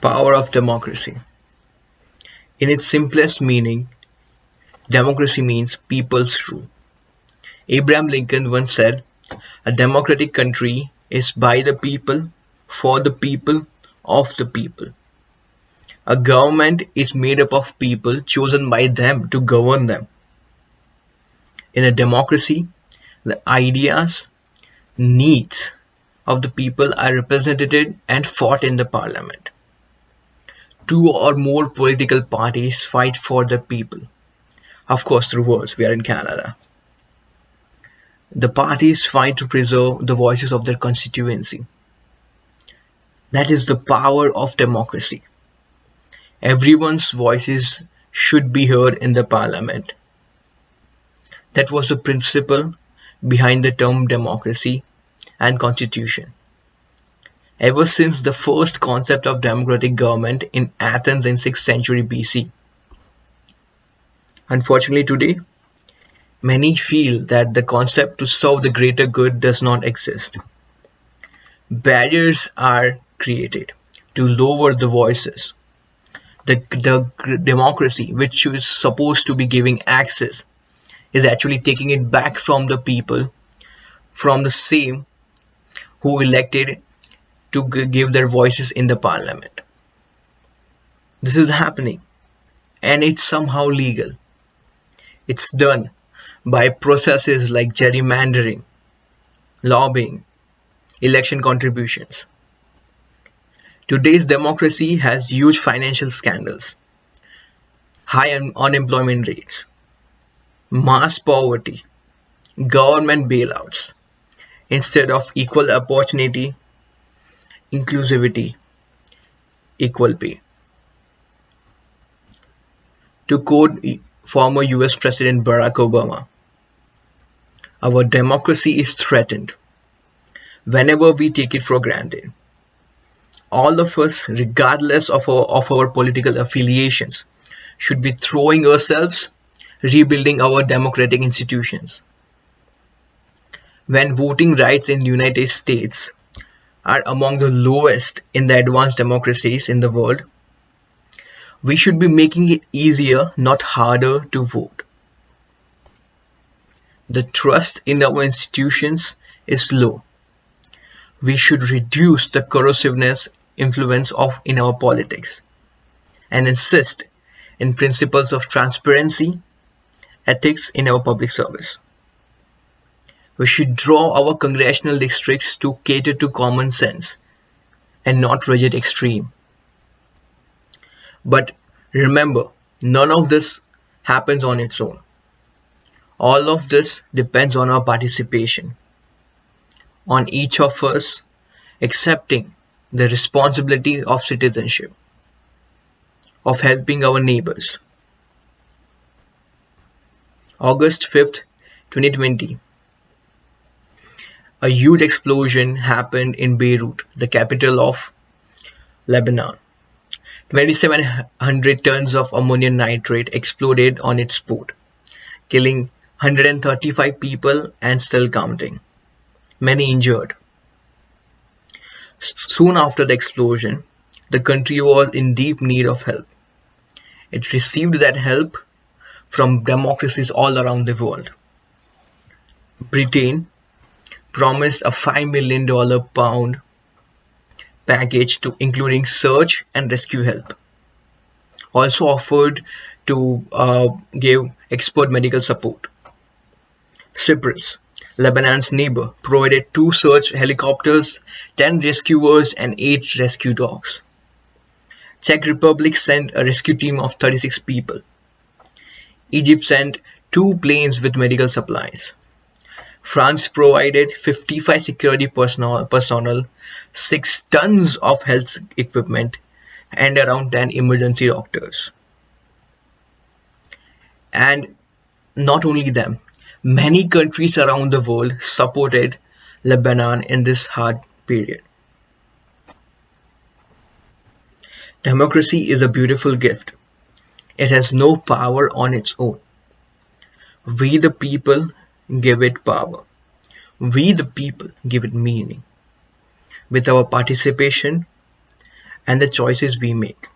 Power of democracy. In its simplest meaning, democracy means people's rule. Abraham Lincoln once said, "A democratic country is by the people, for the people, of the people." A government is made up of people chosen by them to govern them. In a democracy, the ideas, needs of the people are represented and fought in the parliament. Two or more political parties fight for the people. Of course, through words, we are in Canada. The parties fight to preserve the voices of their constituency. That is the power of democracy. Everyone's voices should be heard in the parliament. That was the principle behind the term democracy and constitution. Ever since the first concept of democratic government in Athens in 6th century BC. Unfortunately today, many feel that the concept to serve the greater good does not exist. Barriers are created to lower the voices. The democracy, which is supposed to be giving access, is actually taking it back from the people, from the same who elected to give their voices in the parliament. This is happening, and it's somehow legal. It's done by processes like gerrymandering, lobbying, election contributions. Today's democracy has huge financial scandals, high unemployment rates, mass poverty, government bailouts, instead of equal opportunity, inclusivity, equal pay. To quote former US President Barack Obama, "Our democracy is threatened whenever we take it for granted." All of us, regardless of our political affiliations, should be throwing ourselves, rebuilding our democratic institutions. When voting rights in the United States are among the lowest in the advanced democracies in the world, we should be making it easier, not harder, to vote. The trust in our institutions is low. We should reduce the corrosiveness influence of in our politics and insist in principles of transparency, ethics in our public service. We should draw our congressional districts to cater to common sense and not rigid extreme. But remember, none of this happens on its own. All of this depends on our participation, on each of us accepting the responsibility of citizenship, of helping our neighbors. August 5th, 2020, a huge explosion happened in Beirut, the capital of Lebanon. 2,700 tons of ammonium nitrate exploded on its port, killing 135 people and still counting. Many injured. Soon after the explosion, the country was in deep need of help. It received that help from democracies all around the world. Britain promised a $5 million pound package to including search and rescue help. Also offered to give expert medical support. Cyprus, Lebanon's neighbor, provided 2 search helicopters, 10 rescuers and 8 rescue dogs. Czech Republic sent a rescue team of 36 people. Egypt sent 2 planes with medical supplies. France provided 55 security personnel, 6 tons of health equipment, and around 10 emergency doctors. And not only them, many countries around the world supported Lebanon in this hard period. Democracy is a beautiful gift. It has no power on its own. We the people give it power. We the people give it meaning. With our participation, and the choices we make.